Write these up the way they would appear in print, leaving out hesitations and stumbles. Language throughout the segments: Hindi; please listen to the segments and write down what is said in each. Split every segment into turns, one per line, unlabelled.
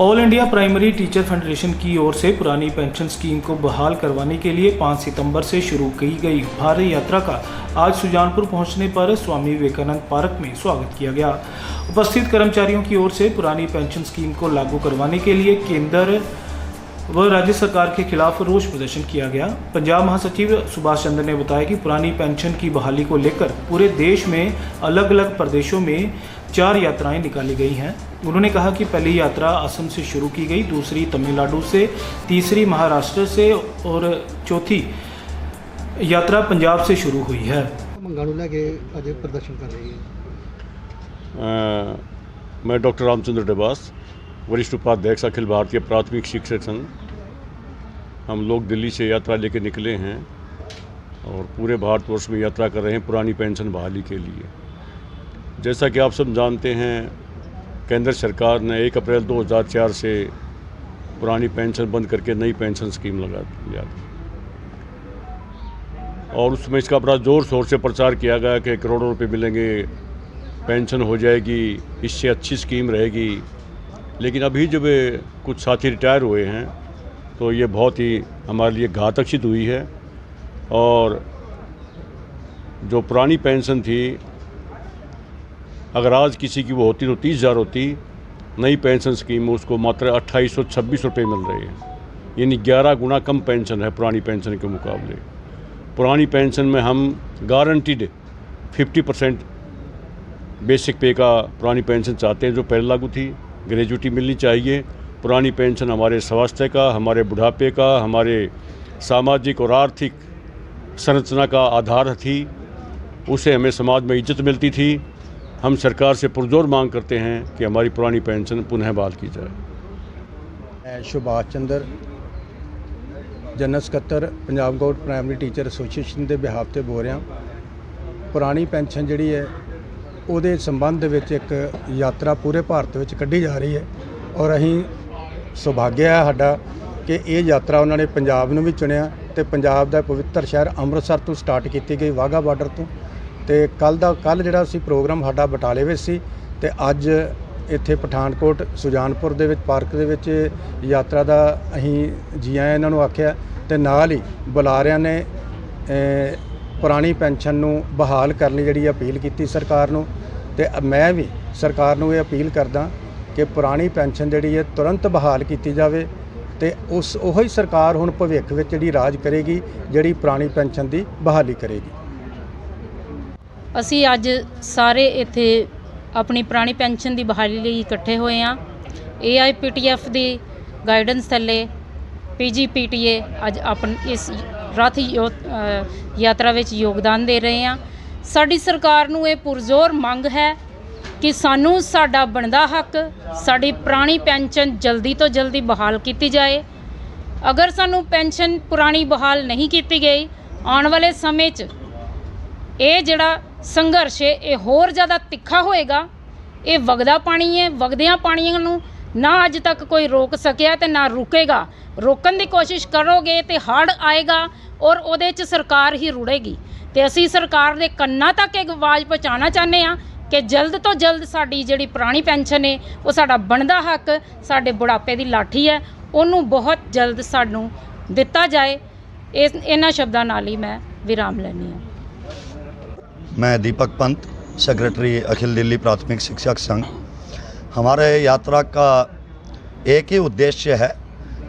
All India primary teacher federation की ओर से पुरानी पेंशन स्कीम को बहाल करवाने के लिए 5 सितंबर से शुरू की गई भारत यात्रा का आज सुजानपुर पहुंचने पर स्वामी विवेकानंद पार्क में स्वागत किया गया। उपस्थित कर्मचारियों की ओर से पुरानी पेंशन स्कीम को लागू करवाने के लिए केंद्र व राज्य सरकार के खिलाफ रोष प्रदर्शन किया गया। पंजाब महासचिव सुभाष चंद्र ने बताया कि पुरानी पेंशन की बहाली को लेकर पूरे देश में अलग अलग प्रदेशों में 4 यात्राएं निकाली गई हैं। उन्होंने कहा कि पहली यात्रा असम से शुरू की गई, दूसरी तमिलनाडु से, तीसरी महाराष्ट्र से और चौथी यात्रा पंजाब से शुरू हुई है। प्रदर्शन कर रही है।
मैं डॉक्टर रामचंद्र डबास, वरिष्ठ उपाध्यक्ष अखिल भारतीय प्राथमिक शिक्षक संघ। हम लोग दिल्ली से यात्रा लेकर निकले हैं और पूरे भारतवर्ष में यात्रा कर रहे हैं पुरानी पेंशन बहाली के लिए। जैसा कि आप सब जानते हैं, केंद्र सरकार ने 1 अप्रैल 2004 से पुरानी पेंशन बंद करके नई पेंशन स्कीम लगा दिया और उसमें इसका बड़ा ज़ोर शोर से प्रचार किया गया कि करोड़ों रुपए मिलेंगे, पेंशन हो जाएगी, इससे अच्छी स्कीम रहेगी। लेकिन अभी जब कुछ साथी रिटायर हुए हैं तो ये बहुत ही हमारे लिए घातक सिद्ध हुई है। और जो पुरानी पेंशन थी, अगर आज किसी की वो होती तो 30,000 होती, नई पेंशन स्कीम में उसको मात्र 2826 रुपये मिल रहे हैं, यानी 11 गुना कम पेंशन है पुरानी पेंशन के मुकाबले। पुरानी पेंशन में हम गारंटीड 50% बेसिक पे का पुरानी पेंशन चाहते हैं जो पहले लागू थी। ग्रेजुटी मिलनी चाहिए। पुरानी पेंशन हमारे स्वास्थ्य का, हमारे बुढ़ापे का, हमारे सामाजिक और आर्थिक संरचना का आधार थी। उसे हमें समाज में इज्जत मिलती थी। हम सरकार से पुरजोर मांग करते हैं कि हमारी पुरानी पेंशन पुनः बहाल की जाए।
सुभाष चंद्र, जनरल ਸਕੱਤਰ Punjab government primary teacher association के बिहाफ से बोल रहा। पुरानी पेंशन जी है ਉਹਦੇ ਸੰਬੰਧ ਵਿੱਚ ਇੱਕ ਯਾਤਰਾ ਪੂਰੇ ਭਾਰਤ ਵਿੱਚ ਕੱਢੀ ਜਾ ਰਹੀ ਹੈ ਔਰ ਅਸੀਂ ਸੁਭਾਗਿਆ ਹੈ ਸਾਡਾ ਕਿ ਇਹ ਯਾਤਰਾ ਉਹਨਾਂ ਨੇ ਪੰਜਾਬ ਨੂੰ ਵੀ ਚੁਣਿਆ ਤੇ ਪੰਜਾਬ ਦਾ ਪਵਿੱਤਰ ਸ਼ਹਿਰ ਅੰਮ੍ਰਿਤਸਰ ਤੋਂ ਸਟਾਰਟ ਕੀਤੀ ਗਈ, ਵਾਹਗਾ ਬਾਰਡਰ ਤੋਂ। ਤੇ ਕੱਲ ਜਿਹੜਾ ਸੀ ਪ੍ਰੋਗਰਾਮ ਸਾਡਾ ਬਟਾਲੇ ਵਿੱਚ ਸੀ ਤੇ ਅੱਜ ਇੱਥੇ ਪਠਾਨਕੋਟ ਸੁਜਾਨਪੁਰ ਦੇ ਵਿੱਚ ਪਾਰਕ ਦੇ ਵਿੱਚ ਯਾਤਰਾ ਦਾ ਅਸੀਂ ਜੀ ਆਇਆਂ ਇਹਨਾਂ ਨੂੰ ਆਖਿਆ ਤੇ ਨਾਲ ਹੀ ਬੁਲਾਰਿਆਂ ਨੇ पुरानी पेंशन नूं बहाल करने की जिहड़ी अपील की सरकार नूं। ते मैं भी सरकार नूं ये अपील करदा कि पुरानी पेंशन जिहड़ी है तुरंत बहाल की जाए ते उही सरकार हुण भविख विच जिहड़ी राज करेगी, जिहड़ी पुरानी पेंशन की बहाली करेगी।
असी अज सारे इत्थे अपनी पुरानी पेंशन की बहाली लई इकट्ठे होए हाँ। AIPTF की गाइडेंस थले PGPTA अज अपन इस रथ यात्रा विच योगदान दे रहे हैं। साडी सरकार नूं ये पुरजोर मंग है कि सानू साडा बनदा हक, साडी पुरानी पेंशन जल्दी तो जल्दी बहाल की जाए। अगर सानू पेंशन पुरानी बहाल नहीं की गई, आने वाले समय च ये जिहड़ा संघर्ष है ये होर ज़्यादा तिखा होएगा। ये वगदा पानी है, वगदियां पानियां नूं ना अज तक कोई रोक सकिया ते ना रुकेगा। रोकन की कोशिश करोगे तो हड़ आएगा और उहदे च सरकार ही रुड़ेगी। तो असी सरकार के कन्ना तक एक आवाज़ पहुँचाना चाहते हैं कि जल्द तो जल्द साड़ी जिहड़ी पुरानी पेंशन है वो साडा बनदा हक, साडे बुढ़ापे की लाठी है, उन्होंने बहुत जल्द सानू दिता जाए। इन्हां शब्दां नाल ही मैं विराम लैनी हूँ।
मैं दीपक पंत, सेक्रेटरी अखिल दिल्ली प्राथमिक शिक्षक संघ। हमारे यात्रा का एक ही उद्देश्य है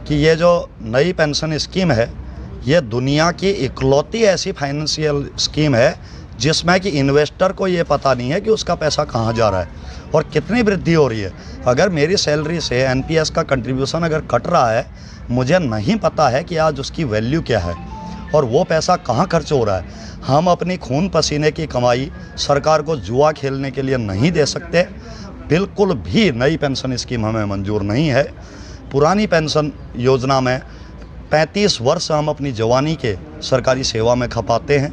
कि ये जो नई पेंशन स्कीम है ये दुनिया की इकलौती ऐसी फाइनेंशियल स्कीम है जिसमें कि इन्वेस्टर को ये पता नहीं है कि उसका पैसा कहाँ जा रहा है और कितनी वृद्धि हो रही है। अगर मेरी सैलरी से NPS का कंट्रीब्यूशन अगर कट रहा है, मुझे नहीं पता है कि आज उसकी वैल्यू क्या है और वो पैसा कहाँ खर्च हो रहा है। हम अपनी खून पसीने की कमाई सरकार को जुआ खेलने के लिए नहीं दे सकते। बिल्कुल भी नई पेंशन स्कीम हमें मंजूर नहीं है। पुरानी पेंशन योजना में 35 वर्ष हम अपनी जवानी के सरकारी सेवा में खपाते हैं,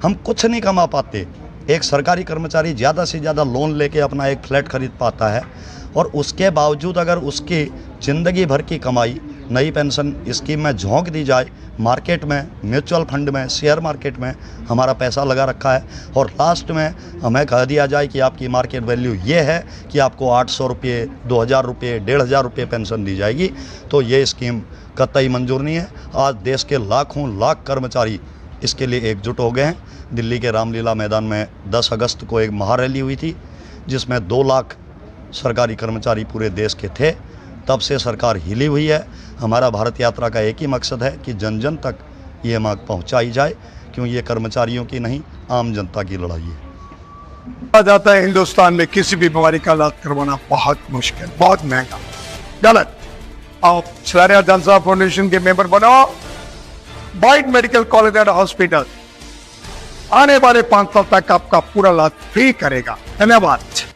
हम कुछ नहीं कमा पाते। एक सरकारी कर्मचारी ज़्यादा से ज़्यादा लोन लेके अपना एक फ्लैट खरीद पाता है और उसके बावजूद अगर उसकी ज़िंदगी भर की कमाई नई पेंशन स्कीम में झोंक दी जाए, मार्केट में, म्यूचुअल फंड में, शेयर मार्केट में हमारा पैसा लगा रखा है और लास्ट में हमें कह दिया जाए कि आपकी मार्केट वैल्यू ये है कि आपको 800 रुपये, 2000 रुपये, 1500 रुपये पेंशन दी जाएगी, तो ये स्कीम कतई मंजूर नहीं है। आज देश के लाखों लाख कर्मचारी इसके लिए एकजुट हो गए हैं। दिल्ली के रामलीला मैदान में 10 अगस्त को एक महारैली हुई थी जिसमें 2 लाख सरकारी कर्मचारी पूरे देश के थे। तब से सरकार हिली हुई है। हमारा भारत यात्रा का एक ही मकसद है कि जन जन तक ये मांग पहुंचाई जाए, क्यों ये कर्मचारियों की नहीं, आम जनता की लड़ाई है।
कहा जाता है हिंदुस्तान में किसी भी बीमारी का इलाज करवाना बहुत मुश्किल, बहुत महंगा। गलत। आप सलारिया जलसा फाउंडेशन के मेंबर बनो। बाइट मेडिकल कॉलेज एंड हॉस्पिटल आने वाले 5 साल तक आपका पूरा इलाज फ्री करेगा। धन्यवाद।